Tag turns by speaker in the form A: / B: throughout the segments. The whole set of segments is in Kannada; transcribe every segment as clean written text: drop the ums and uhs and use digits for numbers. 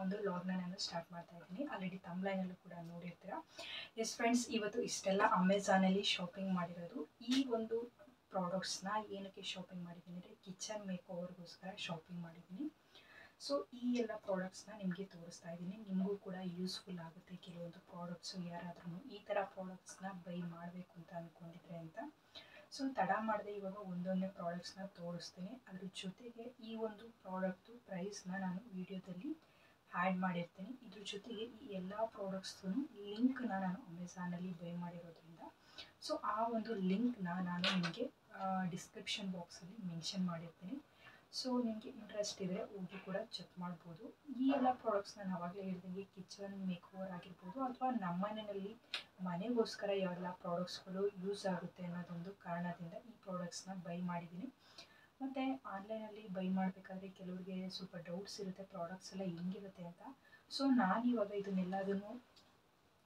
A: ಒಂದು ವ್ಲಾಗ್ನ ನಾನು ಸ್ಟಾರ್ಟ್ ಮಾಡ್ತಾ ಇದ್ದೀನಿ. ಆಲ್ರೆಡಿ ತಮ್ಲೈನಲ್ಲೂ ಕೂಡ ನೋಡಿರ್ತೀರಾ. ಎಸ್ ಫ್ರೆಂಡ್ಸ್, ಇವತ್ತು ಇಷ್ಟೆಲ್ಲ ಅಮೆಝಾನಲ್ಲಿ ಶಾಪಿಂಗ್ ಮಾಡಿರೋದು. ಈ ಒಂದು ಪ್ರಾಡಕ್ಟ್ಸ್ನ ಏನಕ್ಕೆ ಶಾಪಿಂಗ್ ಮಾಡಿದ್ದೀನಿ ಅಂದರೆ ಕಿಚನ್ ಮೇಕ್ ಓವರ್ಗೋಸ್ಕರ ಶಾಪಿಂಗ್ ಮಾಡಿದ್ದೀನಿ. ಸೊ ಈ ಎಲ್ಲ ಪ್ರಾಡಕ್ಟ್ಸ್ನ ನಿಮಗೆ ತೋರಿಸ್ತಾ ಇದ್ದೀನಿ. ನಿಮಗೂ ಕೂಡ ಯೂಸ್ಫುಲ್ ಆಗುತ್ತೆ ಕೆಲವೊಂದು ಪ್ರಾಡಕ್ಟ್ಸು. ಯಾರಾದ್ರೂ ಈ ಥರ ಪ್ರಾಡಕ್ಟ್ಸ್ನ ಬೈ ಮಾಡಬೇಕು ಅಂತ ಅಂದ್ಕೊಂಡಿದ್ರೆ ಅಂತ. ಸೊ ತಡ ಮಾಡದೆ ಇವಾಗ ಒಂದೊಂದೇ ಪ್ರಾಡಕ್ಟ್ಸ್ನ ತೋರಿಸ್ತೀನಿ. ಅದ್ರ ಜೊತೆಗೆ ಈ ಒಂದು ಪ್ರಾಡಕ್ಟು ಪ್ರೈಸ್ನ ನಾನು ವಿಡಿಯೋದಲ್ಲಿ ಆ್ಯಡ್ ಮಾಡಿರ್ತೀನಿ. ಇದ್ರ ಜೊತೆಗೆ ಈ ಎಲ್ಲ ಪ್ರಾಡಕ್ಟ್ಸ್ದು ಲಿಂಕ್ನ ನಾನು ಅಮೆಝಾನಲ್ಲಿ ಬೈ ಮಾಡಿರೋದ್ರಿಂದ ಸೊ ಆ ಒಂದು ಲಿಂಕ್ನ ನಾನು ನಿಮಗೆ ಡಿಸ್ಕ್ರಿಪ್ಷನ್ ಬಾಕ್ಸಲ್ಲಿ ಮೆನ್ಷನ್ ಮಾಡಿರ್ತೀನಿ. ಸೊ ನಿಮಗೆ ಇಂಟ್ರೆಸ್ಟ್ ಇದ್ದರೆ ಹೋಗಿ ಕೂಡ ಚೆಕ್ ಮಾಡ್ಬೋದು. ಈ ಎಲ್ಲ ಪ್ರಾಡಕ್ಟ್ಸ್ನ ನಾನು ಆವಾಗಲೇ ಹೇಳ್ದಂಗೆ ಕಿಚನ್ ಮೇಕ್ ಓವರ್ ಆಗಿರ್ಬೋದು ಅಥವಾ ನಮ್ಮ ಮನೆಯಲ್ಲಿ ಮನೆಗೋಸ್ಕರ ಯಾವೆಲ್ಲ ಪ್ರಾಡಕ್ಟ್ಸ್ಗಳು ಯೂಸ್ ಆಗುತ್ತೆ ಅನ್ನೋದೊಂದು ಕಾರಣದಿಂದ ಈ ಪ್ರಾಡಕ್ಟ್ಸ್ನ ಬೈ ಮಾಡಿದ್ದೀನಿ. ಮತ್ತು ಆನ್ಲೈನಲ್ಲಿ ಬೈ ಮಾಡಬೇಕಾದ್ರೆ ಕೆಲವರಿಗೆ ಸ್ವಲ್ಪ ಡೌಟ್ಸ್ ಇರುತ್ತೆ ಪ್ರಾಡಕ್ಟ್ಸ್ ಎಲ್ಲ ಹೆಂಗಿರುತ್ತೆ ಅಂತ. ಸೊ ನಾನಿವಾಗ ಇದನ್ನೆಲ್ಲದನ್ನು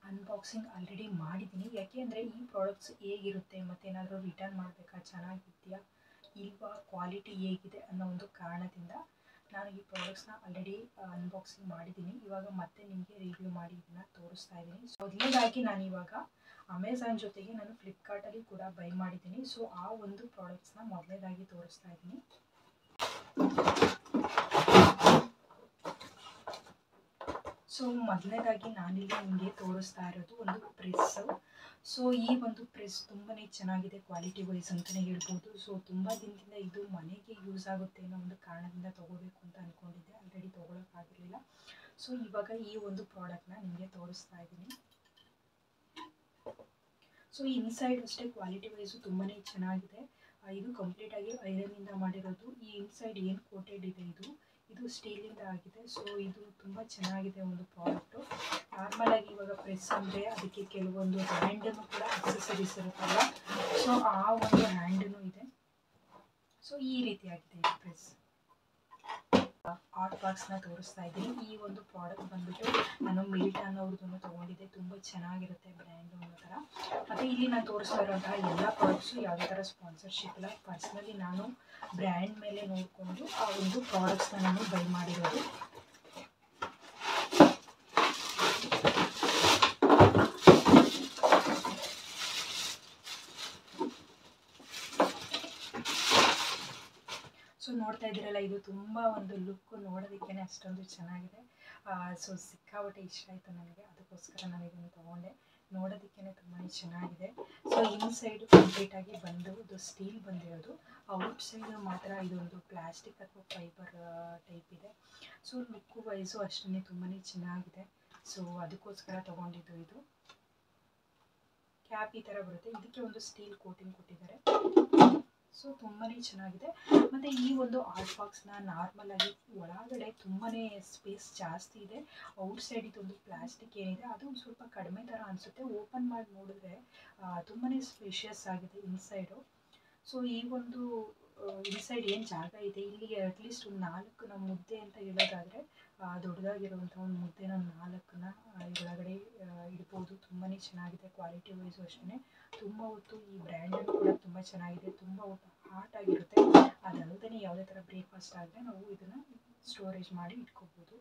A: ಅನ್ಬಾಕ್ಸಿಂಗ್ ಆಲ್ರೆಡಿ ಮಾಡಿದ್ದೀನಿ. ಯಾಕೆ ಅಂದರೆ ಈ ಪ್ರಾಡಕ್ಟ್ಸ್ ಹೇಗಿರುತ್ತೆ ಮತ್ತು ಏನಾದರೂ ರಿಟರ್ನ್ ಮಾಡಬೇಕಾ, ಚೆನ್ನಾಗಿದೆಯಾ ಇಲ್ವಾ, ಕ್ವಾಲಿಟಿ ಹೇಗಿದೆ ಅನ್ನೋ ಒಂದು ಕಾರಣದಿಂದ ನಾನು ಈ ಪ್ರಾಡಕ್ಟ್ಸ್ನ ಆಲ್ರೆಡಿ ಅನ್ಬಾಕ್ಸಿಂಗ್ ಮಾಡಿದ್ದೀನಿ. ಇವಾಗ ಮತ್ತೆ ನಿಮಗೆ ರಿವ್ಯೂ ಮಾಡಿ ಇದನ್ನು ತೋರಿಸ್ತಾ ಇದ್ದೀನಿ. ಸೊ ಮೊದಲನೇದಾಗಿ ನಾನು ಇವಾಗ ಅಮೆಝಾನ್ ಜೊತೆಗೆ ನಾನು ಫ್ಲಿಪ್ಕಾರ್ಟಲ್ಲಿ ಕೂಡ ಬೈ ಮಾಡಿದ್ದೀನಿ. ಸೊ ಆ ಒಂದು ಪ್ರಾಡಕ್ಟ್ಸ್ನ ಮೊದಲನೇದಾಗಿ ತೋರಿಸ್ತಾ ಇದ್ದೀನಿ. ಸೊ ಮೊದಲನೇದಾಗಿ ನಾನಿಲ್ಲಿ ನಿಮಗೆ ತೋರಿಸ್ತಾ ಇರೋದು ಒಂದು ಪ್ರೆಸ್ಸು. ಸೊ ಈ ಒಂದು ಪ್ರೆಸ್ ತುಂಬಾ ಚೆನ್ನಾಗಿದೆ ಕ್ವಾಲಿಟಿ ವೈಸ್ ಅಂತಲೇ ಹೇಳ್ಬೋದು. ಸೊ ತುಂಬ ದಿನದಿಂದ ಇದು ಮನೆಗೆ ಯೂಸ್ ಆಗುತ್ತೆ ಅನ್ನೋ ಒಂದು ಕಾರಣದಿಂದ ತೊಗೋಬೇಕು ಅಂತ ಅಂದ್ಕೊಂಡಿದ್ದೆ. ಆಲ್ರೆಡಿ ತೊಗೊಳಕ್ಕಾಗಿರಲಿಲ್ಲ. ಸೊ ಇವಾಗ ಈ ಒಂದು ಪ್ರಾಡಕ್ಟ್ನ ನಿಮಗೆ ತೋರಿಸ್ತಾ ಇದ್ದೀನಿ. ಸೊ ಇನ್ಸೈಡ್ ಅಷ್ಟೇ ಕ್ವಾಲಿಟಿ ವೈಸು ತುಂಬಾ ಚೆನ್ನಾಗಿದೆ. ಇದು ಕಂಪ್ಲೀಟಾಗಿ ಐರನ್ನಿಂದ ಮಾಡಿರೋದು. ಈ ಇನ್ಸೈಡ್ ಏನು ಕೋಟೆಡ್ ಇದೆ ಇದು ಸ್ಟೀಲಿಂದ ಆಗಿದೆ. ಸೊ ಇದು ತುಂಬ ಚೆನ್ನಾಗಿದೆ ಒಂದು ಪ್ರಾಡಕ್ಟು. ನಾರ್ಮಲಾಗಿ ಇವಾಗ ಪ್ರೆಸ್ ಅಂದರೆ ಅದಕ್ಕೆ ಕೆಲವೊಂದು ಹ್ಯಾಂಡನ್ನು ಕೂಡ ಅಕ್ಸೆಸರೀಸ್ ಇರುತ್ತಲ್ಲ. ಸೊ ಆ ಒಂದು ಹ್ಯಾಂಡನ್ನು ಇದೆ. ಸೊ ಈ ರೀತಿಯಾಗಿದೆ ಈ ಪ್ರೆಸ್. ಹಾಟ್ ಬಾಕ್ಸ್ನ ತೋರಿಸ್ತಾ ಇದ್ದೀನಿ. ಈ ಒಂದು ಪ್ರಾಡಕ್ಟ್ ಬಂದ್ಬಿಟ್ಟು ನಾನು ಮಿಲ್ಟನ್ ಅವ್ರದ್ದನ್ನು ತೊಗೊಂಡಿದ್ದೆ. ತುಂಬ ಚೆನ್ನಾಗಿರುತ್ತೆ ಬ್ರ್ಯಾಂಡು ಅನ್ನೋ ಥರ. ಮತ್ತು ಇಲ್ಲಿ ನಾನು ತೋರಿಸ್ತಾ ಇರೋಂತಹ ಎಲ್ಲ ಪ್ರಾಡಕ್ಟ್ಸು ಯಾವುದೇ ಥರ ಸ್ಪಾನ್ಸರ್ಶಿಪ್ ಇಲ್ಲ. ಪರ್ಸ್ನಲಿ ನಾನು ಬ್ರ್ಯಾಂಡ್ ಮೇಲೆ ನೋಡಿಕೊಂಡು ಆ ಒಂದು ಪ್ರಾಡಕ್ಟ್ಸ್ನ ನಾನು ಬೈ ಮಾಡಿರೋದು. ಸೊ ನೋಡ್ತಾ ಇದ್ದೀರಲ್ಲ, ಇದು ತುಂಬ ಒಂದು ಲುಕ್ಕು ನೋಡೋದಕ್ಕೇ ಅಷ್ಟೊಂದು ಚೆನ್ನಾಗಿದೆ. ಸೊ ಸಿಕ್ಕಾಪಟ್ಟೆ ಇಷ್ಟ ಆಯಿತು ನನಗೆ. ಅದಕ್ಕೋಸ್ಕರ ನಾನು ಇದನ್ನು ತೊಗೊಂಡೆ. ನೋಡೋದಕ್ಕೇ ತುಂಬಾ ಚೆನ್ನಾಗಿದೆ. ಸೊ ಇನ್ಸೈಡು ಕಂಪ್ಲೀಟಾಗಿ ಬಂದು ಇದು ಸ್ಟೀಲ್ ಬಂದಿರೋದು. ಔಟ್ ಸೈಡು ಮಾತ್ರ ಇದೊಂದು ಪ್ಲಾಸ್ಟಿಕ್ ಅಥವಾ ಫೈಬರ್ ಟೈಪ್ ಇದೆ. ಸೊ ಲುಕ್ಕು ವೈಸು ಅಷ್ಟೇ ತುಂಬಾ ಚೆನ್ನಾಗಿದೆ. ಸೊ ಅದಕ್ಕೋಸ್ಕರ ತೊಗೊಂಡಿದ್ದು. ಇದು ಕ್ಯಾಪ್ ಈ ಥರ ಬರುತ್ತೆ. ಇದಕ್ಕೆ ಒಂದು ಸ್ಟೀಲ್ ಕೋಟಿಂಗ್ ಕೊಟ್ಟಿದ್ದಾರೆ. ಸೊ ತುಂಬಾ ಚೆನ್ನಾಗಿದೆ. ಮತ್ತು ಈ ಒಂದು ಹಾಟ್ ಬಾಕ್ಸ್ನ ನಾರ್ಮಲಾಗಿ ಒಳಗಡೆ ತುಂಬಾ ಸ್ಪೇಸ್ ಜಾಸ್ತಿ ಇದೆ. ಔಟ್ಸೈಡ್ ಇದೊಂದು ಪ್ಲಾಸ್ಟಿಕ್ ಏನಿದೆ ಅದು ಸ್ವಲ್ಪ ಕಡಿಮೆ ಥರ ಅನಿಸುತ್ತೆ. ಓಪನ್ ಮಾಡಿ ನೋಡಿದ್ರೆ ತುಂಬಾ ಸ್ಪೇಷಿಯಸ್ ಆಗಿದೆ ಇನ್ಸೈಡು. ಸೊ ಈ ಒಂದು ಇನ್ಸೈಡ್ ಏನು ಜಾಗ ಇದೆ ಇಲ್ಲಿಗೆ ಅಟ್ಲೀಸ್ಟ್ ಒಂದು 4 ನಮ್ಮ ಮುದ್ದೆ ಅಂತ ಹೇಳೋದಾದರೆ ದೊಡ್ಡದಾಗಿರುವಂಥ ಒಂದು ಮುದ್ದೆನ 4ನ್ನ ಒಳಗಡೆ ಇಡ್ಬೋದು. ತುಂಬಾ ಚೆನ್ನಾಗಿದೆ. ಕ್ವಾಲಿಟಿ ವೈಸು ಅಷ್ಟೇ ತುಂಬ ಹೊತ್ತು ಈ ಬ್ರ್ಯಾಂಡನ್ನು ಕೂಡ ತುಂಬ ಚೆನ್ನಾಗಿದೆ. ತುಂಬ ಹೊತ್ತು ಹಾಟ್ ಆಗಿರುತ್ತೆ. ಅದಲ್ಲದೆ ಯಾವುದೇ ಥರ ಬ್ರೇಕ್ಫಾಸ್ಟ್ ಆದರೆ ನಾವು ಇದನ್ನು ಸ್ಟೋರೇಜ್ ಮಾಡಿ ಇಟ್ಕೋಬೋದು.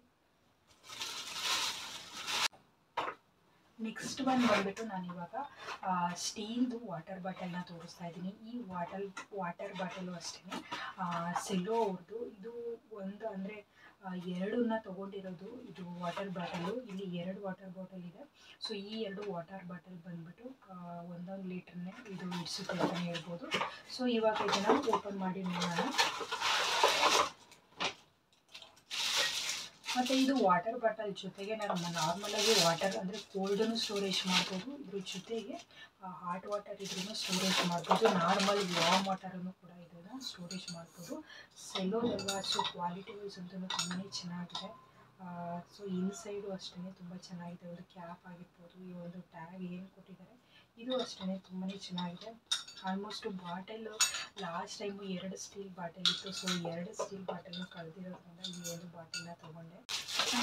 A: ನೆಕ್ಸ್ಟ್ ಬಂದುಬಿಟ್ಟು ನಾನಿವಾಗ ಸ್ಟೀಲ್ದು ವಾಟರ್ ಬಾಟಲ್ನ ತೋರಿಸ್ತಾ ಇದ್ದೀನಿ. ಈ ವಾಟರ್ ಬಾಟಲು ಅಷ್ಟೇ ಸೆಲ್ಲೋ ಅವ್ರದ್ದು. ಇದು ಒಂದು ಅಂದರೆ 2ನ್ನ ತೊಗೊಂಡಿರೋದು. ಇದು ವಾಟರ್ ಬಾಟಲು. ಇಲ್ಲಿ 2 ವಾಟರ್ ಬಾಟಲ್ ಇದೆ. ಸೊ ಈ 2 ವಾಟರ್ ಬಾಟಲ್ ಬಂದುಬಿಟ್ಟು 1 ಲೀಟ್ರನ್ನೇ ಇದು ಇಡಿಸುತ್ತೆ ಅಂತಲೇ ಹೇಳ್ಬೋದು. ಸೊ ಇವಾಗ ಇದನ್ನು ಓಪನ್ ಮಾಡಿ ನೋಡೋಣ. ಮತ್ತು ಇದು ವಾಟರ್ ಬಾಟಲ್ ಜೊತೆಗೆ ನಾನು ನಾರ್ಮಲಾಗಿ ವಾಟರ್ ಅಂದರೆ ಕೋಲ್ಡನ್ನು ಸ್ಟೋರೇಜ್ ಮಾಡ್ಬೋದು. ಇದ್ರ ಜೊತೆಗೆ ಹಾಟ್ ವಾಟರ್ ಇದ್ರೂ ಸ್ಟೋರೇಜ್ ಮಾಡ್ಬೋದು. ನಾರ್ಮಲ್ ವಾರ್ಮ್ ವಾಟರನ್ನು ಕೂಡ ಇದನ್ನು ಸ್ಟೋರೇಜ್ ಮಾಡ್ಬೋದು. ಸೆಲ್ಲೋದಲ್ವಾ. ಸೊ ಕ್ವಾಲಿಟಿ ವೈಸ್ ಅಂತೂ ತುಂಬಾ ಚೆನ್ನಾಗಿದೆ. ಸೊ ಇನ್ಸೈಡು ಅಷ್ಟೇ ತುಂಬ ಚೆನ್ನಾಗಿದೆ. ಒಂದು ಕ್ಯಾಪ್ ಆಗಿರ್ಬೋದು, ಈ ಒಂದು ಟ್ಯಾಗ್ ಏನು ಕೊಟ್ಟಿದ್ದಾರೆ ಇದು ಅಷ್ಟೇ ತುಂಬಾ ಚೆನ್ನಾಗಿದೆ. Almost bottle last time 2 steel bottle ಇತ್ತು. ಸೊ 2 ಸ್ಟೀಲ್ ಬಾಟಲ್ನ ಕಳೆದಿರೋದ್ರಿಂದ ಈ ಒಂದು ಬಾಟಲ್ನ ತೊಗೊಂಡೆ.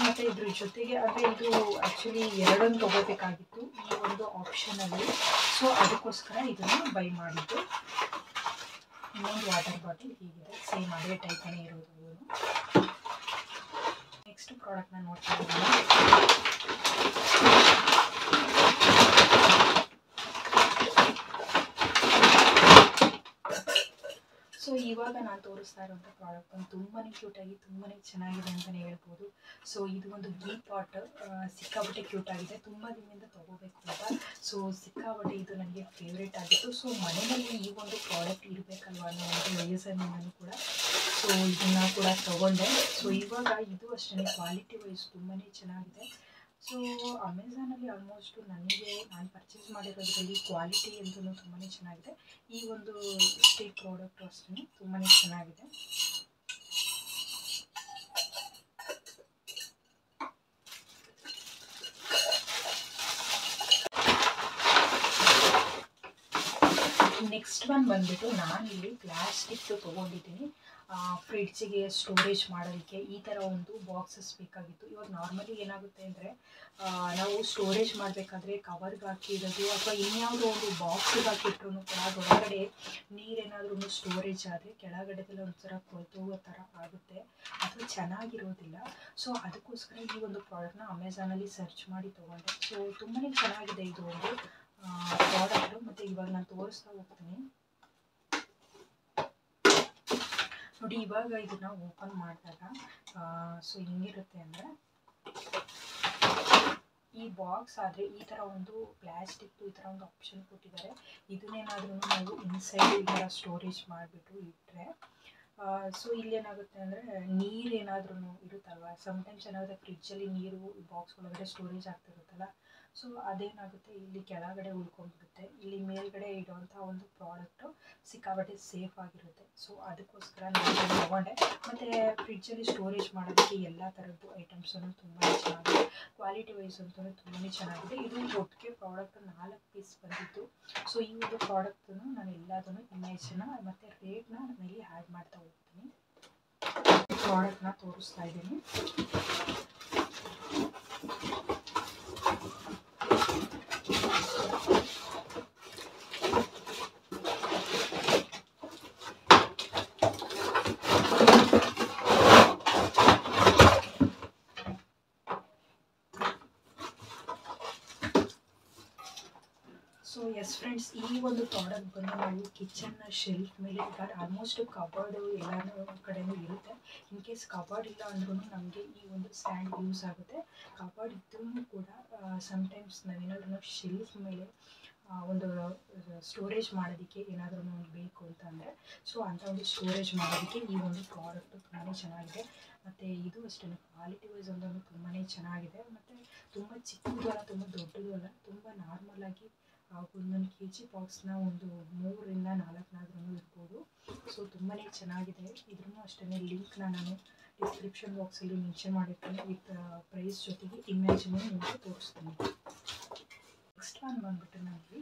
A: ಮತ್ತು ಇದ್ರ ಜೊತೆಗೆ ಅಂದರೆ ಇದು ಆ್ಯಕ್ಚುಲಿ 2 ತೊಗೋಬೇಕಾಗಿತ್ತು ಈ ಒಂದು ಆಪ್ಷನಲ್ಲಿ. ಸೊ ಅದಕ್ಕೋಸ್ಕರ ಇದನ್ನು ಬೈ ಮಾಡಿದ್ದು. ಇನ್ನೊಂದು ವಾಟರ್ ಬಾಟಲ್ ಹೀಗಿದೆ. ಸೇಮ್ ಅದೇ ಟೈಪೇ ಇರೋದು. ನೆಕ್ಸ್ಟ್ ಪ್ರಾಡಕ್ಟ್ನ ನೋಡ್ತಾ ಇದ್ದೀನಿ. ಸೊ ಇವಾಗ ನಾನು ತೋರಿಸ್ತಾ ಇರೋಂಥ ಪ್ರಾಡಕ್ಟ್ ಒಂದು ತುಂಬಾ ಕ್ಯೂಟಾಗಿ ತುಂಬಾ ಚೆನ್ನಾಗಿದೆ ಅಂತಲೇ ಹೇಳ್ಬೋದು. ಸೊ ಇದು ಒಂದು ಗೀ ಪಾಟ್, ಸಿಕ್ಕಾಪಟ್ಟೆ ಕ್ಯೂಟಾಗಿದೆ. ತುಂಬ ದಿನದಿಂದ ತೊಗೋಬೇಕು ಅಂತ, ಸೊ ಸಿಕ್ಕಾಪಟ್ಟೆ ಇದು ನನಗೆ ಫೇವ್ರೇಟ್ ಆಗಿತ್ತು. ಸೊ ಮನೆಯಲ್ಲಿ ಈ ಒಂದು ಪ್ರಾಡಕ್ಟ್ ಇರಬೇಕಲ್ವ ಅನ್ನೋ ಒಂದು ರೀಸನ್ನಿಂದನೂ ಕೂಡ ಸೊ ಇದನ್ನು ಕೂಡ ತೊಗೊಂಡೆ. ಸೊ ಇವಾಗ ಇದು ಅಷ್ಟೇ ಕ್ವಾಲಿಟಿ ವೈಸ್ ತುಂಬಾ ಚೆನ್ನಾಗಿದೆ. ಸೊ ಅಮೆಝಾನಲ್ಲಿ ಆಲ್ಮೋಸ್ಟ್ ನಾನು ಪರ್ಚೇಸ್ ಮಾಡಿರೋದ್ರಲ್ಲಿ ಕ್ವಾಲಿಟಿ ಅಂತೂ ತುಂಬಾ ಚೆನ್ನಾಗಿದೆ. ಈ ಒಂದು ಸ್ಟಿಕ್ ಪ್ರಾಡಕ್ಟು ಅಷ್ಟೇ ತುಂಬಾ ಚೆನ್ನಾಗಿದೆ. ನೆಕ್ಸ್ಟ್ ಒನ್ ಬಂದುಬಿಟ್ಟು ನಾನಿಲ್ಲಿ ಪ್ಲಾಸ್ಟಿಕ್ದು ತೊಗೊಂಡಿದ್ದೀನಿ. ಫ್ರಿಡ್ಜಿಗೆ ಸ್ಟೋರೇಜ್ ಮಾಡೋದಕ್ಕೆ ಈ ಥರ ಒಂದು ಬಾಕ್ಸಸ್ ಬೇಕಾಗಿತ್ತು. ಇವಾಗ ನಾರ್ಮಲಿ ಏನಾಗುತ್ತೆ ಅಂದರೆ ನಾವು ಸ್ಟೋರೇಜ್ ಮಾಡಬೇಕಾದ್ರೆ ಕವರ್ಗೆ ಹಾಕಿಡೋದು ಅಥವಾ ಇನ್ಯಾವುದೋ ಒಂದು ಬಾಕ್ಸಿಗೆ ಹಾಕಿಟ್ರೂ ಕೂಡ ಒಳಗಡೆ ನೀರೇನಾದ್ರೂ ಸ್ಟೋರೇಜ್ ಆದರೆ ಕೆಳಗಡೆದೆಲ್ಲ ಒಂಥರ ಕೊಳ್ತೋಗೋ ಥರ ಆಗುತ್ತೆ, ಅದು ಚೆನ್ನಾಗಿರೋದಿಲ್ಲ. ಸೊ ಅದಕ್ಕೋಸ್ಕರ ಈ ಒಂದು ಪ್ರಾಡಕ್ಟ್ನ ಅಮೆಝಾನಲ್ಲಿ ಸರ್ಚ್ ಮಾಡಿ ತೊಗೊಂಡೆ. ಸೊ ತುಂಬಾ ಚೆನ್ನಾಗಿದೆ ಇದು ಒಂದು ಪ್ರಾಡಕ್ಟು. ಮತ್ತು ಇವಾಗ ನಾನು ತೋರಿಸ್ತಾ ಹೋಗ್ತೀನಿ ನೋಡಿ. ಇವಾಗ ಇದನ್ನು ಓಪನ್ ಮಾಡಿದಾಗ ಸೊ ಹಿಂಗಿರುತ್ತೆ ಅಂದರೆ, ಈ ಬಾಕ್ಸ್ ಆದರೆ ಈ ಥರ ಒಂದು ಪ್ಲಾಸ್ಟಿಕ್ದು ಈ ಥರ ಒಂದು ಆಪ್ಷನ್ ಕೊಟ್ಟಿದ್ದಾರೆ. ಇದನ್ನೇನಾದ್ರೂ ನಾವು ಇನ್ಸೈಡ್ ಈ ಥರ ಸ್ಟೋರೇಜ್ ಮಾಡಿಬಿಟ್ಟು ಇಟ್ಟರೆ ಸೊ ಇಲ್ಲೇನಾಗುತ್ತೆ ಅಂದರೆ ನೀರೇನಾದ್ರೂ ಇರುತ್ತಲ್ವ, ಸಮ್ಟೈಮ್ಸ್ ಏನಾಗುತ್ತೆ ಫ್ರಿಡ್ಜಲ್ಲಿ ನೀರು ಬಾಕ್ಸ್ ಒಳಗಡೆ ಸ್ಟೋರೇಜ್ ಆಗ್ತಿರುತ್ತಲ್ಲ, ಸೊ ಅದೇನಾಗುತ್ತೆ ಇಲ್ಲಿ ಕೆಳಗಡೆ ಉಳ್ಕೊಂಡ್ಬಿಡುತ್ತೆ. ಇಲ್ಲಿ ಮೇಲ್ಗಡೆ ಇಡುವಂಥ ಒಂದು ಪ್ರಾಡಕ್ಟು ಸಿಕ್ಕಾಪಟ್ಟೆ ಸೇಫ್ ಆಗಿರುತ್ತೆ. ಸೊ ಅದಕ್ಕೋಸ್ಕರ ನಾನು ತೊಗೊಂಡೆ. ಮತ್ತು ಫ್ರಿಡ್ಜಲ್ಲಿ ಸ್ಟೋರೇಜ್ ಮಾಡೋದಕ್ಕೆ ಎಲ್ಲ ಥರದ್ದು ಐಟಮ್ಸನ್ನು ತುಂಬಾ ಚೆನ್ನಾಗಿದೆ. ಕ್ವಾಲಿಟಿ ವೈಸ್ ಅಂತೂ ತುಂಬಾ ಚೆನ್ನಾಗಿದೆ. ಇದು ಒಟ್ಟಿಗೆ ಪ್ರಾಡಕ್ಟ್ 4 ಪೀಸ್ ಬಂದಿತ್ತು. ಸೊ ಈ ಒಂದು ಪ್ರಾಡಕ್ಟನ್ನು ನಾನು ಎಲ್ಲದನ್ನು ಇಮೇಜನ್ನ ಮತ್ತು ರೇಟ್ನ ನಾನಿಲ್ಲಿ ಆ್ಯಡ್ ಮಾಡ್ತಾ ಹೋಗ್ತೀನಿ. ಪ್ರಾಡಕ್ಟ್ನ ತೋರಿಸ್ತಾ ಇದ್ದೀನಿ. ಸೊ ಎಸ್ ಫ್ರೆಂಡ್ಸ್, ಈ ಒಂದು ಪ್ರಾಡಕ್ಟ್ ಬಂದು ನಾವು ಕಿಚನ್ನ ಶೆಲ್ಫ್ ಮೇಲೆ ಈಗ ಆಲ್ಮೋಸ್ಟ್ ಕಬರ್ಡು ಎಲ್ಲನೂ ಕಡೆಯೂ ಇರುತ್ತೆ. ಇನ್ ಕೇಸ್ ಕಬರ್ಡ್ ಇಲ್ಲ ಅಂದ್ರೂ ನಮಗೆ ಈ ಒಂದು ಸ್ಟ್ಯಾಂಡ್ ಯೂಸ್ ಆಗುತ್ತೆ. ಕಬರ್ಡ್ ಇದ್ರೂ ಕೂಡ ಸಮ್ಟೈಮ್ಸ್ ನಾವೇನಾದ್ರೂ ಶೆಲ್ಫ್ ಮೇಲೆ ಒಂದು ಸ್ಟೋರೇಜ್ ಮಾಡೋದಕ್ಕೆ ಏನಾದ್ರೂ ಬೇಕು ಅಂತಂದರೆ ಸೊ ಅಂಥ ಒಂದು ಸ್ಟೋರೇಜ್ ಮಾಡೋದಕ್ಕೆ ಈ ಒಂದು ಪ್ರಾಡಕ್ಟು ತುಂಬಾ ಚೆನ್ನಾಗಿದೆ. ಮತ್ತು ಇದು ಅಷ್ಟೇ ಕ್ವಾಲಿಟಿ ವೈಸ್ ಒಂದೊಂದು ತುಂಬಾ ಚೆನ್ನಾಗಿದೆ. ಮತ್ತು ತುಂಬ ಚಿಕ್ಕದು ಅಲ್ಲ, ತುಂಬ ದೊಡ್ಡದು ಅಲ್ಲ, ತುಂಬ ನಾರ್ಮಲಾಗಿ ಒಂದೊಂದು kg ಬಾಕ್ಸ್ನ ಒಂದು 3ರಿಂದ 4 ಇರ್ಬೋದು. ಸೊ ತುಂಬಾ ಚೆನ್ನಾಗಿದೆ. ಇದ್ರೂ ಅಷ್ಟೇ ಲಿಂಕ್ನ ನಾನು ಡಿಸ್ಕ್ರಿಪ್ಷನ್ ಬಾಕ್ಸಲ್ಲಿ ಮೆನ್ಷನ್ ಮಾಡಿರ್ತೀನಿ ವಿತ್ ಪ್ರೈಸ್ ಜೊತೆಗೆ ಇಮೇಜನ್ನು ನಿಮಗೆ ತೋರಿಸ್ತೀನಿ. ನೆಕ್ಸ್ಟ್ ಒನ್ ಬಂದುಬಿಟ್ಟು ನನಗೆ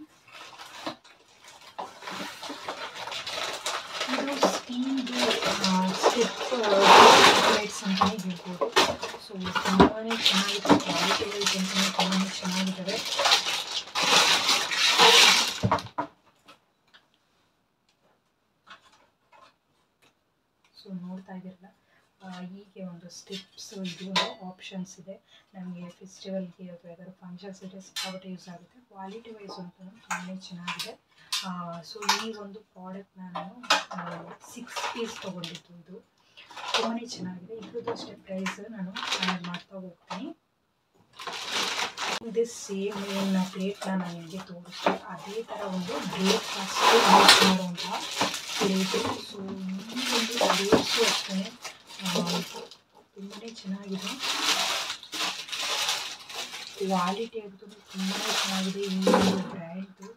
A: ಇದು ಸ್ಟೀಲ್ದು ಸ್ಟೆಪ್ ಲೈಟ್ಸ್ ಅಂತಲೇ ಹೇಳ್ಬೋದು. ಸೊ ತುಂಬಾ ಚೆನ್ನಾಗಿದೆ. ಕ್ವಾಲಿಟಿ ವೈಸ್ ಅಂತಲೇ ತುಂಬಾ ಚೆನ್ನಾಗಿದ್ದಾವೆ. ಸೊ ನೋಡ್ತಾ ಇದ್ದೀರಲ್ಲ, ಹೀಗೆ ಒಂದು ಸ್ಟೆಪ್ಸ್ ಇದು ಒಂದು ಆಪ್ಷನ್ಸ್ ಇದೆ. ನಮಗೆ ಫೆಸ್ಟಿವಲ್ಗೆ ಅಥವಾ ಯಾವ್ದಾದ್ರು ಫಂಕ್ಷನ್ಸ್ ಇದ್ದರೆ ಸಿಕ್ಕಾಪಟ್ಟೆ ಯೂಸ್ ಆಗುತ್ತೆ. ಕ್ವಾಲಿಟಿ ವೈಸ್ ಅಂತೂ ತುಂಬಾ ಚೆನ್ನಾಗಿದೆ. ಸೊ ಈ ಒಂದು ಪ್ರಾಡಕ್ಟ್ನ ನಾನು 6 ಪೀಸ್ ತೊಗೊಂಡಿದ್ದು. ಇದು ತುಂಬಾ ಚೆನ್ನಾಗಿದೆ. ಇದ್ರದ್ದು ಅಷ್ಟೇ ಪ್ರೈಸ್ ನಾನು ಆ್ಯಡ್ ಮಾಡ್ತಾ ಹೋಗ್ತೀನಿ. ಇದೇ ಸೇಮ್ ಏನು ಪ್ಲೇಟ್ನ ನಾನು ನಿಮಗೆ ತೋರಿಸ್ತೆ ಅದೇ ಥರ ಒಂದು ಬ್ರೇಕ್ಫಾಸ್ಟ್ ಯೂಸ್ ಮಾಡುವಂಥ ಪ್ಲೇಟು. ಸೊ ಈ ಒಂದು ಪ್ಲೇಟ್ಸು ಅಷ್ಟೇ ತುಂಬಾ ಚೆನ್ನಾಗಿದೆ. ಕ್ವಾಲಿಟಿ ಅಂತೂ ತುಂಬಾ ಚೆನ್ನಾಗಿದೆ ಈ ಒಂದು ಬ್ರ್ಯಾಂಡ್ದು.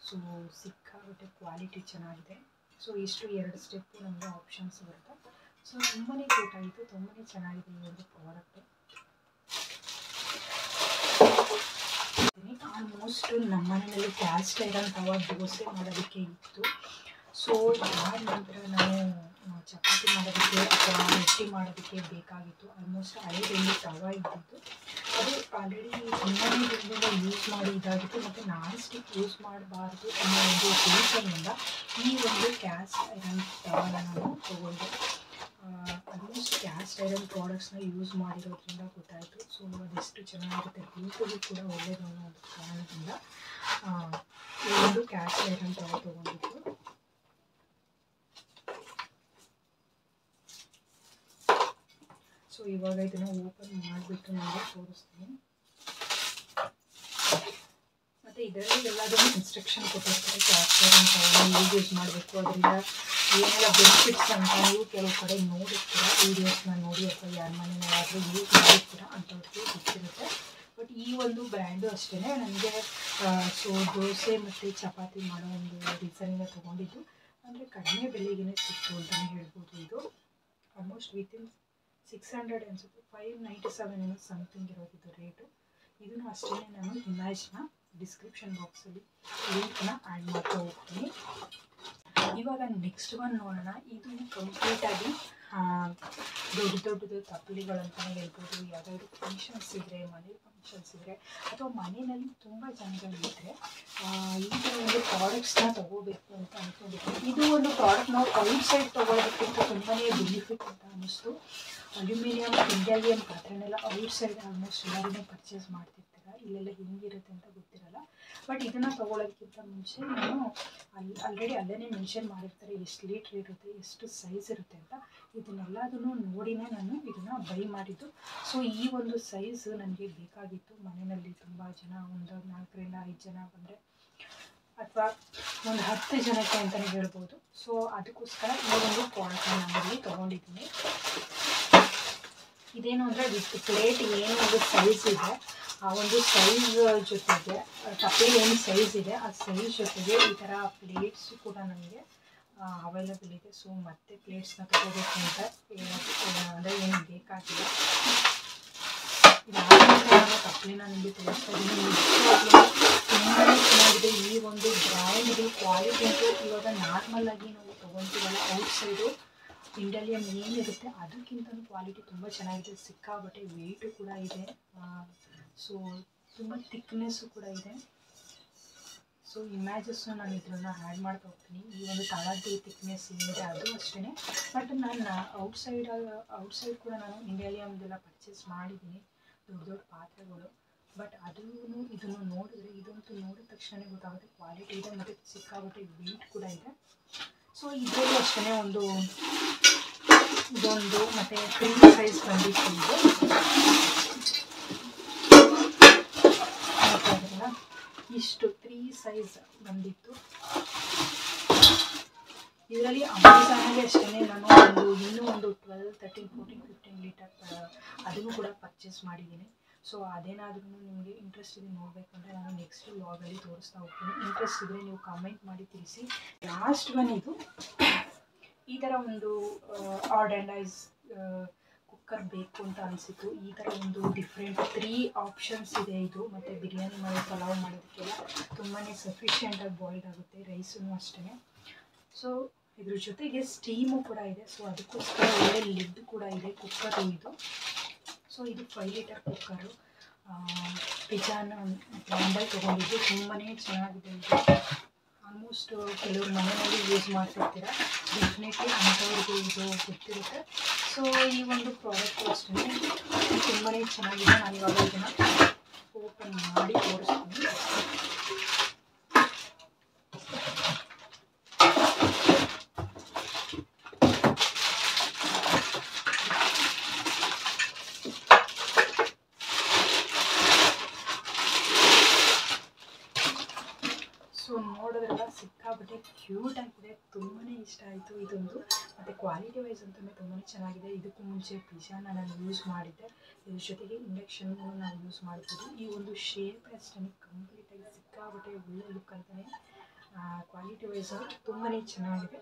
A: ಸೊ ಸಿಕ್ಕಾಪಟ್ಟೆ ಕ್ವಾಲಿಟಿ ಚೆನ್ನಾಗಿದೆ. ಸೊ ಇಷ್ಟು 2 ಸ್ಟೆಪ್ಪು ನಮಗೆ ಆಪ್ಷನ್ಸ್ ಬರುತ್ತೆ. ಸೊ ತುಂಬಾ ಕ್ಯೂಟಾಗಿತ್ತು, ತುಂಬಾ ಚೆನ್ನಾಗಿದೆ ಈ ಒಂದು ಪ್ರಾಡಕ್ಟು. ಆಲ್ಮೋಸ್ಟ್ ನಮ್ಮ ಮನೆಯಲ್ಲಿ ಕ್ಯಾಸ್ಟ್ ಐರನ್ ತವ ದೋಸೆ ಮಾಡೋದಕ್ಕೆ ಇತ್ತು. ಸೊ ಅದಾದ ನಂತರ ನಾವು ಚಪಾತಿ ಮಾಡೋದಕ್ಕೆ ಅಥವಾ ರೊಟ್ಟಿ ಮಾಡೋದಕ್ಕೆ ಬೇಕಾಗಿತ್ತು. ಆಲ್ಮೋಸ್ಟ್ ಹಳೆಯಲ್ಲಿ ತವ ಇದ್ದಿತ್ತು, ಅದು ಆಲ್ರೆಡಿ ತುಂಬಾ ದಿನದಿಂದ ಯೂಸ್ ಮಾಡಿ ಇದಾಗಿತ್ತು. ಮತ್ತು ನಾನ್ ಸ್ಟಿಕ್ ಯೂಸ್ ಮಾಡಬಾರ್ದು ಅನ್ನೋ ಒಂದು ರೀಸನ್ನಿಂದ ಈ ಒಂದು ಕ್ಯಾಸ್ಟ್ ಐರನ್ ತವನ ನಾನು ತೊಗೊಂಡೆ. ಆಲ್ಮೋಸ್ಟ್ ಕ್ಯಾಸ್ಟ್ ಐರನ್ ಪ್ರಾಡಕ್ಟ್ಸ್ನ ಯೂಸ್ ಮಾಡಿರೋದ್ರಿಂದ ಗೊತ್ತಾಯಿತು. ಸೊ ಅದೆಷ್ಟು ಚೆನ್ನಾಗಿರುತ್ತೆ, ಹೆಲ್ತ್ಗೂ ಕೂಡ ಒಳ್ಳೆಯದು ಅನ್ನೋ ಒಂದು ಕಾರಣದಿಂದ ಈ ಒಂದು ಕ್ಯಾಸ್ಟ್ ಐರನ್ ತೊಗೊಂಡಿದ್ದು. ಸೊ ಇವಾಗ ಇದನ್ನು ಓಪನ್ ಮಾಡಿಬಿಟ್ಟು ನಾನು ತೋರಿಸ್ತೀನಿ. ಮತ್ತು ಇದರಲ್ಲಿ ಎಲ್ಲದನ್ನು ಇನ್ಸ್ಟ್ರಕ್ಷನ್ ಕೊಟ್ಟಿರ್ತಾರೆ, ಕ್ಯಾಸ್ಟ್ ಐರನ್ ಹೇಗೆ ಯೂಸ್ ಮಾಡಬೇಕು, ಅದರಿಂದ ಏನೆಲ್ಲ ಬೆನಿಫಿಟ್ಸ್ ಅಂತ ನೀವು ಕೆಲವು ಕಡೆ ನೋಡಿರ್ತೀರ, ವೀಡಿಯೋಸ್ನ ನೋಡಿ ಅಥವಾ ಯಾರ ಮನೆಯಾದರೂ ಯೂಸ್ ಮಾಡಿರ್ತೀರ ಅಂಥವ್ರಿಗೆ ಗೊತ್ತಿರುತ್ತೆ. ಬಟ್ ಈ ಒಂದು ಬ್ರ್ಯಾಂಡು ಅಷ್ಟೇ ನನಗೆ ಸೊ ದೋಸೆ ಮತ್ತು ಚಪಾತಿ ಮಾಡೋ ಒಂದು ರೀಸನಿಂದ ತೊಗೊಂಡಿದ್ದು. ಅಂದರೆ ಕಡಿಮೆ ಬೆಲೆಗೇ ಸಿಕ್ತು ಅಂತಲೇ ಹೇಳ್ಬೋದು. ಇದು ಆಲ್ಮೋಸ್ಟ್ ವಿತಿನ್ 600 ಅನಿಸುತ್ತೆ, 597 ಏನೋ ಸಮಥಿಂಗ್ ಇರೋದಿದ್ದು ರೇಟು. ಇದನ್ನು ಅಷ್ಟೇ ನಾನು ಇಮೇಜ್ನ ಡಿಸ್ಕ್ರಿಪ್ಷನ್ ಬಾಕ್ಸಲ್ಲಿ ಲಿಂಕ್ನ ಆ್ಯಡ್ ಮಾಡ್ತಾ ಹೋಗ್ತೀನಿ. ಇವಾಗ ನೆಕ್ಸ್ಟ್ ಒನ್ ನೋಡೋಣ. ಇದು ಕಂಪ್ಲೀಟಾಗಿ ದೊಡ್ಡದು ತಪ್ಪಲಿಗಳಂತಲೇ ಹೇಳ್ಬೋದು. ಯಾವುದಾದ್ರು ಫಂಕ್ಷನ್ಸ್ ಇದ್ದರೆ, ಮನೆ ಫಂಕ್ಷನ್ಸ್ ಇದ್ದರೆ ಅಥವಾ ಮನೆಯಲ್ಲಿ ತುಂಬ ಜನಗಳಿದ್ದರೆ ಈ ಥರ ಒಂದು ಪ್ರಾಡಕ್ಟ್ಸ್ನ ತೊಗೋಬೇಕು ಅಂತ ಅಂದ್ಕೊಂಡಿದ್ದೀನಿ. ಇದು ಒಂದು ಪ್ರಾಡಕ್ಟ್ ನಾವು ಔಟ್ಸೈಡ್ ತೊಗೊಳೋದಕ್ಕಿಂತ ತುಂಬಾ ಬೆನಿಫಿಟ್ ಅಂತ ಅನ್ನಿಸ್ತು. ಅಲ್ಯೂಮಿನಿಯಂ, ಇಂಡಾಲಿಯಂ ಪಾತ್ರೆನೆಲ್ಲ ಔಟ್ಸೈಡ್ ಆಲ್ಮೋಸ್ಟ್ ಎಲ್ಲರೂ ಪರ್ಚೇಸ್ ಮಾಡ್ತಿರ್ತೀರ, ಇಲ್ಲೆಲ್ಲ ಹೆಂಗಿರುತ್ತೆ ಅಂತ ಗೊತ್ತಿರಲ್ಲ. ಬಟ್ ಇದನ್ನು ತೊಗೊಳೋದಕ್ಕಿಂತ ಮುಂಚೆ ನಾನು ಆಲ್ರೆಡಿ ಅಲ್ಲೇ ಮೆನ್ಷನ್ ಮಾಡಿರ್ತಾರೆ ಎಷ್ಟು ಲೀಟ್ರ್ ಇರುತ್ತೆ, ಎಷ್ಟು ಸೈಜ್ ಇರುತ್ತೆ ಅಂತ. ಇದನ್ನೆಲ್ಲದನ್ನು ನೋಡಿನೇ ನಾನು ಇದನ್ನು ಬೈ ಮಾಡಿದ್ದು. ಸೊ ಈ ಒಂದು ಸೈಜ್ ನನಗೆ ಬೇಕಾಗಿತ್ತು. ಮನೆಯಲ್ಲಿ ತುಂಬ ಜನ, ಒಂದು 4 ರಿಂದ 5 ಜನ ಬಂದರೆ ಅಥವಾ ಒಂದು 10 ಜನಕ್ಕೆ ಅಂತಲೇ ಹೇಳ್ಬೋದು. ಸೊ ಅದಕ್ಕೋಸ್ಕರ ಈ ಒಂದು ಪ್ರಾಡಕ್ಟ್ನ ನಾನಲ್ಲಿ ತೊಗೊಂಡಿದ್ದೀನಿ. ಇದೇನು ಅಂದರೆ ವಿತ್ ಪ್ಲೇಟ್ ಏನು ಒಂದು ಸೈಜ್ ಇದೆ, ಆ ಒಂದು ಸೈಜ್ ಜೊತೆಗೆ ತಪ್ಪೇಲಿ ಏನು ಸೈಜ್ ಇದೆ ಆ ಸೈಜ್ ಜೊತೆಗೆ ಈ ಥರ ಪ್ಲೇಟ್ಸು ಕೂಡ ನನಗೆ ಅವೈಲೇಬಲ್ ಇದೆ. ಸೊ ಮತ್ತೆ ಪ್ಲೇಟ್ಸ್ನ ತೊಗೋಬೇಕು ಅಂತ ಅಂದರೆ ಏನು ಬೇಕಾಗಿಲ್ಲ. ಇದಾದ್ಮೇಲೆ ನಾನು ತಪ್ಪಲಿನ ನಿಮಗೆ ತೋರಿಸ್ತಾ ಇದ್ದೀನಿ. ತುಂಬಾ ಚೆನ್ನಾಗಿದೆ ಈ ಒಂದು ಬ್ರ್ಯಾಂಡ್ದು ಕ್ವಾಲಿಟಿ ಅಂತೂ. ಇವಾಗ ನಾರ್ಮಲ್ಲಾಗಿ ನಾವು ತೊಗೊತೀವಲ್ಲ ಔಟ್ಸೈಡು ಇಂಡಾಲಿಯಂ ಏನಿರುತ್ತೆ ಅದಕ್ಕಿಂತಲೂ ಕ್ವಾಲಿಟಿ ತುಂಬ ಚೆನ್ನಾಗಿದೆ. ಸಿಕ್ಕಾಬಟ್ಟೆ ವೆಯ್ಟು ಕೂಡ ಇದೆ. ಸೊ ತುಂಬ ಥಿಕ್ನೆಸ್ಸು ಕೂಡ ಇದೆ. ಸೊ ಇಮೇಜಸ್ಸು ನಾನು ಇದನ್ನು ಆ್ಯಡ್ ಮಾಡ್ತಾ ಹೋಗ್ತೀನಿ. ಈ ಒಂದು ತಳದ್ದು ಥಿಕ್ನೆಸ್ ಏನಿದೆ ಅದು ಅಷ್ಟೇ. ಬಟ್ ನಾನು ಔಟ್ಸೈಡ್ ಕೂಡ ನಾನು ಇಂಡಾಲಿಯಮ್ದೆಲ್ಲ ಪರ್ಚೇಸ್ ಮಾಡಿದ್ದೀನಿ, ದೊಡ್ಡ ಪಾತ್ರೆಗಳು. ಬಟ್ ಇದನ್ನು ನೋಡಿದ್ರೆ ಇದಂತೂ ನೋಡಿದ ತಕ್ಷಣ ಗೊತ್ತಾಗುತ್ತೆ ಕ್ವಾಲಿಟಿ ಇದೆ ಮತ್ತು ಸಿಕ್ಕಾಬಟ್ಟೆ ವೆಯ್ಟ್ ಕೂಡ ಇದೆ. ಸೊ ಇದರಲ್ಲೂ ಅಷ್ಟೇ ಇದೊಂದು ಮತ್ತು 3 ಸೈಜ್ ಬಂದಿತ್ತು. ಇದು ಇಷ್ಟು 3 ಸೈಜ್ ಬಂದಿತ್ತು. ಇದರಲ್ಲಿ ಅಮೆಝಾನಲ್ಲಿ ಅಷ್ಟೇ ನಾನು ಇನ್ನೂ ಒಂದು 12, 13, 14, 15 ಲೀಟರ್ ಅದನ್ನು ಕೂಡ ಪರ್ಚೇಸ್ ಮಾಡಿದ್ದೀನಿ. ಸೊ ಅದೇನಾದ್ರೂ ನಿಮಗೆ ಇಂಟ್ರೆಸ್ಟ್ ಇದೆ ನೋಡಬೇಕಂದ್ರೆ ನಾನು ನೆಕ್ಸ್ಟ್ ವ್ಲಾಗಲ್ಲಿ ತೋರಿಸ್ತಾ ಹೋಗ್ತೀನಿ. ಇಂಟ್ರೆಸ್ಟ್ ಇದ್ದರೆ ನೀವು ಕಮೆಂಟ್ ಮಾಡಿ ತಿಳಿಸಿ. ಲಾಸ್ಟ್ ಒನ್ ಇದು ಈ ಥರ ಒಂದು ಆಡ್ ಆ್ಯಂಡ್ ಐಸ್ ಕುಕ್ಕರ್ ಬೇಕು ಅಂತ ಅನಿಸಿತು. ಈ ಥರ ಒಂದು ಡಿಫ್ರೆಂಟ್ 3 ಆಪ್ಷನ್ಸ್ ಇದೆ ಇದು. ಮತ್ತು ಬಿರಿಯಾನಿ ಮಾಡಿ ಪಲಾವ್ ಮಾಡೋದಕ್ಕೆಲ್ಲ ತುಂಬಾ ಸಫಿಷಿಯೆಂಟಾಗಿ ಬಾಯ್ಲ್ಡ್ ಆಗುತ್ತೆ. ರೈಸೂ ಅಷ್ಟೇ. ಸೊ ಇದ್ರ ಜೊತೆಗೆ ಸ್ಟೀಮು ಕೂಡ ಇದೆ. ಸೊ ಅದಕ್ಕೋಸ್ಕರ ಒಳ್ಳೆ ಲಿಡ್ ಕೂಡ ಇದೆ ಕುಕ್ಕರು ಇದು. ಸೊ ಇದು 5 ಲೀಟರ್ ಕುಕ್ಕರು. ಪಿಜಾನ ಬಾಂಬೈ ತೊಗೊಂಡಿದ್ದು ತುಂಬಾ ಚೆನ್ನಾಗಿದೆ ಇದು. ಆಲ್ಮೋಸ್ಟ್ ಕೆಲವರು ಮನೆಯಲ್ಲಿ ಯೂಸ್ ಮಾಡ್ತಿರ್ತೀರ, ಡೆಫಿನೆಟ್ಲಿ ಅಂಥವ್ರಿಗೆ ಇದು ಗೊತ್ತಿರುತ್ತೆ. ಸೊ ಈ ಒಂದು ಪ್ರಾಡಕ್ಟು ಅಷ್ಟೇ ತುಂಬಾ ಚೆನ್ನಾಗಿದೆ. ನಾನು ಇವಾಗ ಇದನ್ನು ಓಪನ್ ಮಾಡಿ ತೋರಿಸ್ತೀನಿ. ಸೊ ನೋಡೋದ್ರೆಲ್ಲ ಸಿಕ್ಕಾಬಿಟ್ಟೆ ಕ್ಯೂಟ್ ಆಗಿದೆ, ತುಂಬಾ ಇಷ್ಟ ಆಯಿತು ಇದೊಂದು. ಮತ್ತು ಕ್ವಾಲಿಟಿ ವೈಸ್ ಅಂತಲೇ ತುಂಬಾ ಚೆನ್ನಾಗಿದೆ. ಇದಕ್ಕೂ ಮುಂಚೆ ಪಿಜ್ಜಾನ ನಾನು ಯೂಸ್ ಮಾಡಿದ್ದೆ, ಇದ್ರ ಜೊತೆಗೆ ಇಂಡಕ್ಷನ್ನು ನಾವು ಯೂಸ್ ಮಾಡ್ಬೋದು. ಈ ಒಂದು ಶೇಪ್ ಅಷ್ಟೇ ಕಂಪ್ಲೀಟಾಗಿ ಸಿಕ್ಕಾಬಿಟ್ಟೆ ಒಳ್ಳೆ ಲುಕ್ ಅಂತಲೇ. ಕ್ವಾಲಿಟಿ ವೈಸ್ ತುಂಬಾ ಚೆನ್ನಾಗಿದೆ.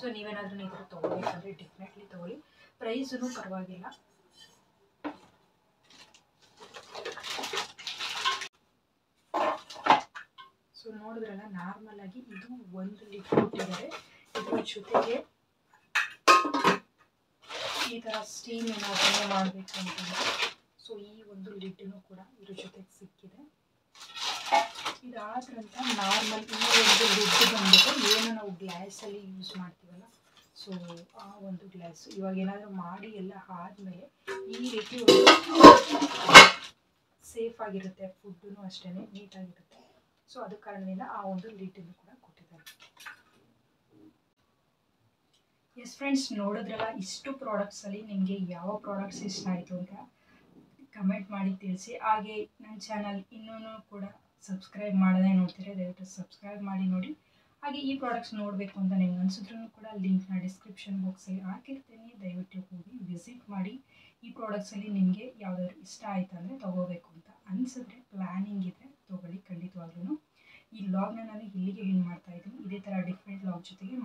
A: ಸೊ ನೀವೇನಾದ್ರೂ ಈ ಥರ ತೊಗೋಬೇಕಂದ್ರೆ ಡೆಫಿನೆಟ್ಲಿ ತೊಗೊಳ್ಳಿ, ಪ್ರೈಸೂ ಪರವಾಗಿಲ್ಲ. ಸೊ ನೋಡಿದ್ರಲ್ಲ ನಾರ್ಮಲಾಗಿ ಇದು 1 ಲೀಟರ್ ಕೊಟ್ಟಿದ್ದಾರೆ. ಇದ್ರ ಜೊತೆಗೆ ಈ ಥರ ಸ್ಟೀಮ್ ಏನಾದರೂ ಮಾಡಬೇಕು ಅಂತಂದರೆ ಸೊ ಈ ಒಂದು ಲಿಡ್ಡನ್ನು ಕೂಡ ಇದ್ರ ಜೊತೆಗೆ ಸಿಕ್ಕಿದೆ. ಇದಾದ ನಂತರ ನಾರ್ಮಲ್ ಈ ಒಂದು ಲಿಡ್ ಬಂದ್ಬಿಟ್ಟು ಏನು ನಾವು ಗ್ಲಾಸಲ್ಲಿ ಯೂಸ್ ಮಾಡ್ತೀವಲ್ಲ ಸೊ ಆ ಒಂದು ಗ್ಲಾಸ್ ಇವಾಗ ಏನಾದರೂ ಮಾಡಿ ಎಲ್ಲ ಆದಮೇಲೆ ಈ ರೀತಿ ಸೇಫ್ ಆಗಿರುತ್ತೆ, ಫುಡ್ಡು ಅಷ್ಟೇ ನೀಟಾಗಿರುತ್ತೆ. ಸೊ ಅದು ಕಾರಣದಿಂದ ಆ ಒಂದು ಲಿಡ್ಡನ್ನು ಕೂಡ ಕೊಟ್ಟಿದ್ದಾರೆ. ಎಸ್ ಫ್ರೆಂಡ್ಸ್, ನೋಡಿದ್ರಲ್ಲ, ಇಷ್ಟು ಪ್ರಾಡಕ್ಟ್ಸಲ್ಲಿ ನಿಮಗೆ ಯಾವ ಪ್ರಾಡಕ್ಟ್ಸ್ ಇಷ್ಟ ಆಯಿತು ಅಂತ ಕಮೆಂಟ್ ಮಾಡಿ ತಿಳಿಸಿ. ಹಾಗೆ ನನ್ನ ಚಾನಲ್ ಇನ್ನೂ ಕೂಡ ಸಬ್ಸ್ಕ್ರೈಬ್ ಮಾಡದೇ ನೋಡ್ತೀರಾ, ದಯವಿಟ್ಟು ಸಬ್ಸ್ಕ್ರೈಬ್ ಮಾಡಿ ನೋಡಿ. ಹಾಗೆ ಈ ಪ್ರಾಡಕ್ಟ್ಸ್ ನೋಡಬೇಕು ಅಂತ ನಿಮ್ಗೆ ಅನಿಸಿದ್ರೂ ಕೂಡ ಲಿಂಕ್ನ ಡಿಸ್ಕ್ರಿಪ್ಷನ್ ಬಾಕ್ಸಲ್ಲಿ ಹಾಕಿರ್ತೀನಿ, ದಯವಿಟ್ಟು ಹೋಗಿ ವಿಸಿಟ್ ಮಾಡಿ. ಈ ಪ್ರಾಡಕ್ಟ್ಸಲ್ಲಿ ನಿಮಗೆ ಯಾವುದಾದ್ರು ಇಷ್ಟ ಆಯಿತು ಅಂದರೆ ತೊಗೋಬೇಕು ಅಂತ ಅನಿಸಿದ್ರೆ, ಪ್ಲ್ಯಾನಿಂಗ್ ಇದ್ದರೆ ತೊಗೊಳ್ಳಿ ಖಂಡಿತವಾಗ್ಲೂ. ಈ ವ್ಲಾಗ್ನ ನಾನು ಇಲ್ಲಿಗೆ ಎಂಡ್ ಮಾಡ್ತಾ ಇದ್ದೀನಿ. ಇದೇ ಥರ ಡಿಫ್ರೆಂಟ್ ವ್ಲಾಗ್ ಜೊತೆಗೆ